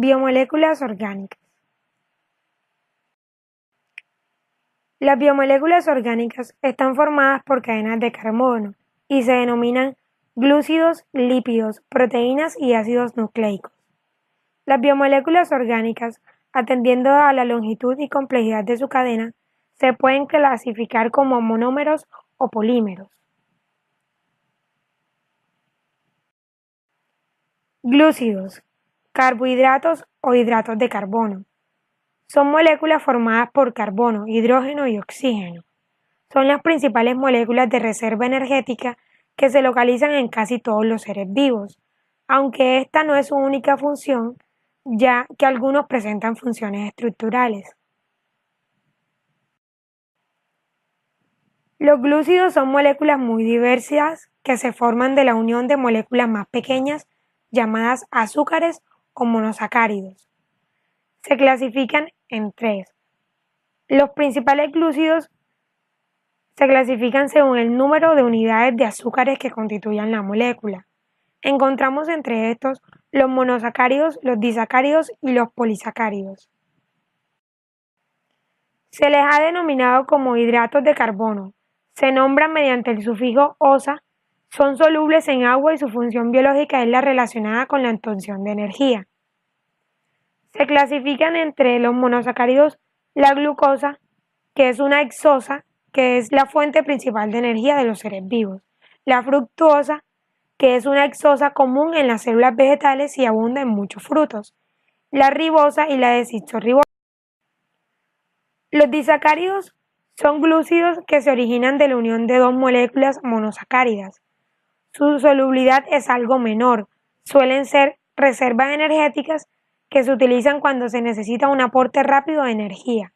Biomoléculas orgánicas. Las biomoléculas orgánicas están formadas por cadenas de carbono y se denominan glúcidos, lípidos, proteínas y ácidos nucleicos. Las biomoléculas orgánicas, atendiendo a la longitud y complejidad de su cadena, se pueden clasificar como monómeros o polímeros. Glúcidos, carbohidratos o hidratos de carbono. Son moléculas formadas por carbono, hidrógeno y oxígeno. Son las principales moléculas de reserva energética que se localizan en casi todos los seres vivos, aunque esta no es su única función, ya que algunos presentan funciones estructurales. Los glúcidos son moléculas muy diversas que se forman de la unión de moléculas más pequeñas llamadas azúcares o monosacáridos. Se clasifican en tres. Los principales glúcidos se clasifican según el número de unidades de azúcares que constituyan la molécula. Encontramos entre estos los monosacáridos, los disacáridos y los polisacáridos. Se les ha denominado como hidratos de carbono. Se nombran mediante el sufijo "osa", son solubles en agua y su función biológica es la relacionada con la obtención de energía. Se clasifican entre los monosacáridos la glucosa, que es una hexosa, que es la fuente principal de energía de los seres vivos, la fructuosa, que es una hexosa común en las células vegetales y abunda en muchos frutos, la ribosa y la desoxirribosa. Los disacáridos son glúcidos que se originan de la unión de dos moléculas monosacáridas. Su solubilidad es algo menor, suelen ser reservas energéticas que se utilizan cuando se necesita un aporte rápido de energía.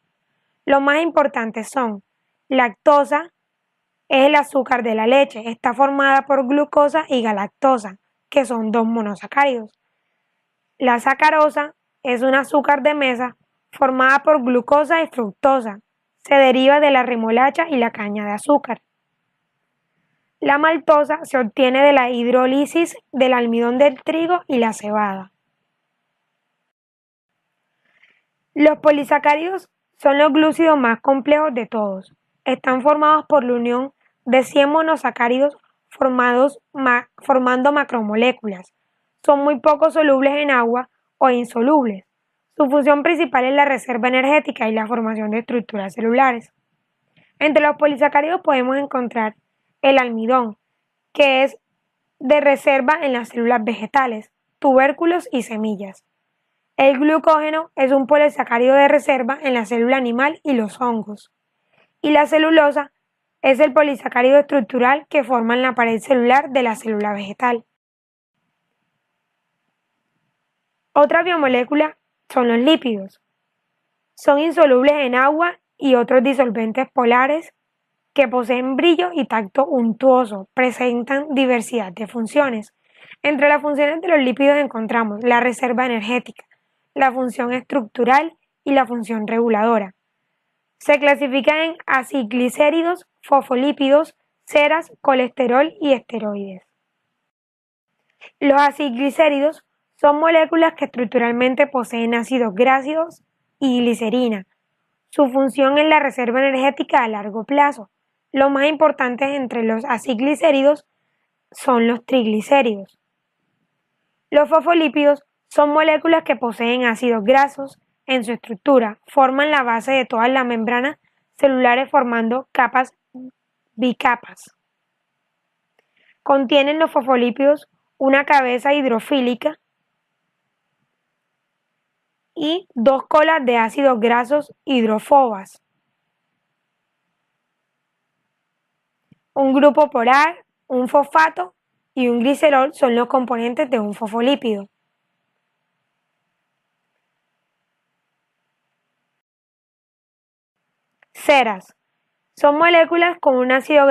Los más importantes son lactosa, es el azúcar de la leche, está formada por glucosa y galactosa, que son dos monosacáridos. La sacarosa es un azúcar de mesa formada por glucosa y fructosa, se deriva de la remolacha y la caña de azúcar. La maltosa se obtiene de la hidrólisis del almidón del trigo y la cebada. Los polisacáridos son los glúcidos más complejos de todos. Están formados por la unión de 100 monosacáridos formando macromoléculas. Son muy poco solubles en agua o insolubles. Su función principal es la reserva energética y la formación de estructuras celulares. Entre los polisacáridos podemos encontrar el almidón, que es de reserva en las células vegetales, tubérculos y semillas. El glucógeno es un polisacárido de reserva en la célula animal y los hongos. Y la celulosa es el polisacárido estructural que forma la pared celular de la célula vegetal. Otra biomolécula son los lípidos. Son insolubles en agua y otros disolventes polares que poseen brillo y tacto untuoso, presentan diversidad de funciones. Entre las funciones de los lípidos encontramos la reserva energética, la función estructural y la función reguladora. Se clasifican en aciglicéridos, fosfolípidos, ceras, colesterol y esteroides. Los aciglicéridos son moléculas que estructuralmente poseen ácidos grasos y glicerina. Su función es la reserva energética a largo plazo. Los más importantes entre los aciglicéridos son los triglicéridos. Los fosfolípidos son moléculas que poseen ácidos grasos en su estructura, forman la base de todas las membranas celulares formando capas bicapas. Contienen los fosfolípidos una cabeza hidrofílica y dos colas de ácidos grasos hidrófobas. Un grupo polar, un fosfato y un glicerol son los componentes de un fosfolípido. Ceras. Son moléculas con un ácido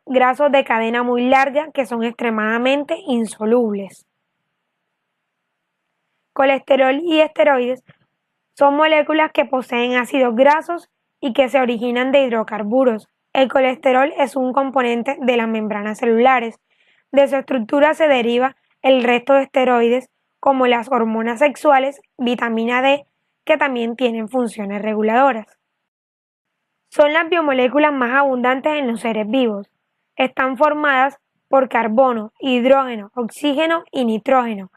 graso de cadena muy larga que son extremadamente insolubles. Colesterol y esteroides son moléculas que poseen ácidos grasos y que se originan de hidrocarburos. El colesterol es un componente de las membranas celulares. De su estructura se deriva el resto de esteroides como las hormonas sexuales, vitamina D, que también tienen funciones reguladoras. Son las biomoléculas más abundantes en los seres vivos. Están formadas por carbono, hidrógeno, oxígeno y nitrógeno.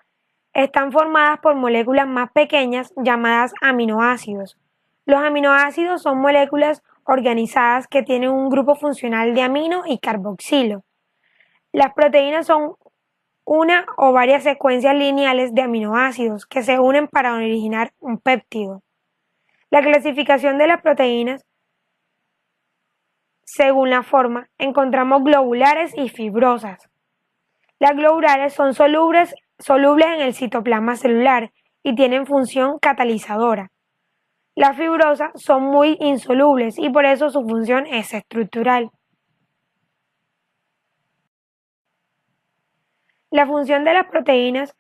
Están formadas por moléculas más pequeñas llamadas aminoácidos. Los aminoácidos son moléculas organizadas que tienen un grupo funcional de amino y carboxilo. Las proteínas son una o varias secuencias lineales de aminoácidos que se unen para originar un péptido. La clasificación de las proteínas, según la forma, encontramos globulares y fibrosas. Las globulares son solubles en el citoplasma celular y tienen función catalizadora. Las fibrosas son muy insolubles y por eso su función es estructural. La función de las proteínas,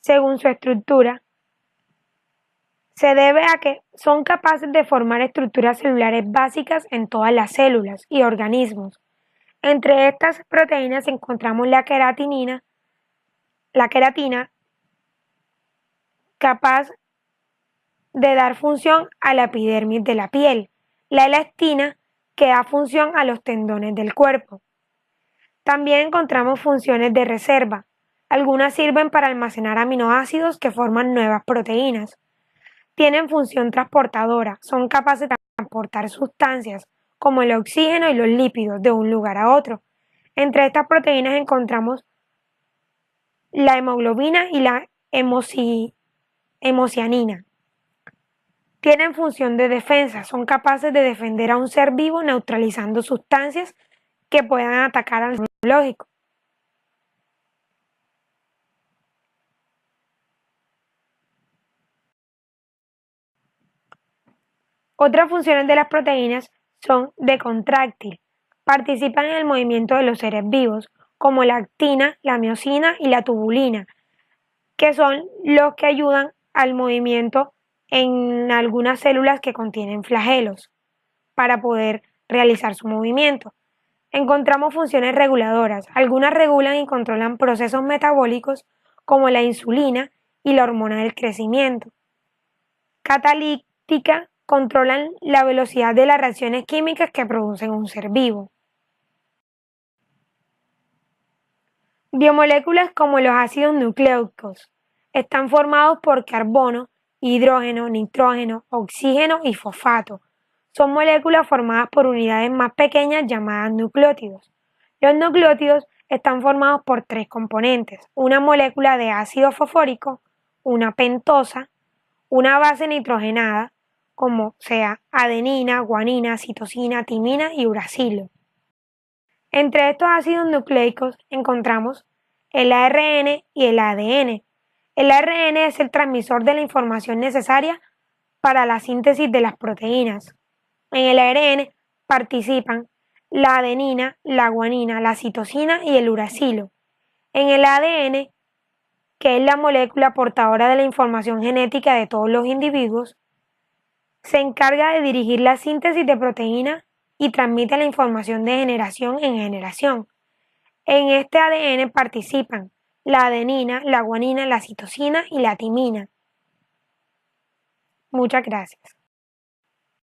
según su estructura, se debe a que son capaces de formar estructuras celulares básicas en todas las células y organismos. Entre estas proteínas encontramos la queratina, capaz de dar función a la epidermis de la piel, la elastina, que da función a los tendones del cuerpo. También encontramos funciones de reserva. Algunas sirven para almacenar aminoácidos que forman nuevas proteínas. Tienen función transportadora, son capaces de transportar sustancias como el oxígeno y los lípidos de un lugar a otro. Entre estas proteínas encontramos la hemoglobina y la hemocianina. Tienen función de defensa, son capaces de defender a un ser vivo neutralizando sustancias que puedan atacar al sistema inmunológico. Otras funciones de las proteínas son de contráctil, participan en el movimiento de los seres vivos, como la actina, la miosina y la tubulina, que son los que ayudan al movimiento en algunas células que contienen flagelos para poder realizar su movimiento. Encontramos funciones reguladoras, algunas regulan y controlan procesos metabólicos como la insulina y la hormona del crecimiento. Catalítica, controlan la velocidad de las reacciones químicas que producen un ser vivo. Biomoléculas como los ácidos nucleicos están formados por carbono, hidrógeno, nitrógeno, oxígeno y fosfato. Son moléculas formadas por unidades más pequeñas llamadas nucleótidos. Los nucleótidos están formados por tres componentes: una molécula de ácido fosfórico, una pentosa, una base nitrogenada, como sea adenina, guanina, citosina, timina y uracilo. Entre estos ácidos nucleicos encontramos el ARN y el ADN. El ARN es el transmisor de la información necesaria para la síntesis de las proteínas. En el ARN participan la adenina, la guanina, la citosina y el uracilo. En el ADN, que es la molécula portadora de la información genética de todos los individuos, se encarga de dirigir la síntesis de proteínas y transmite la información de generación en generación. En este ADN participan la adenina, la guanina, la citosina y la timina. Muchas gracias.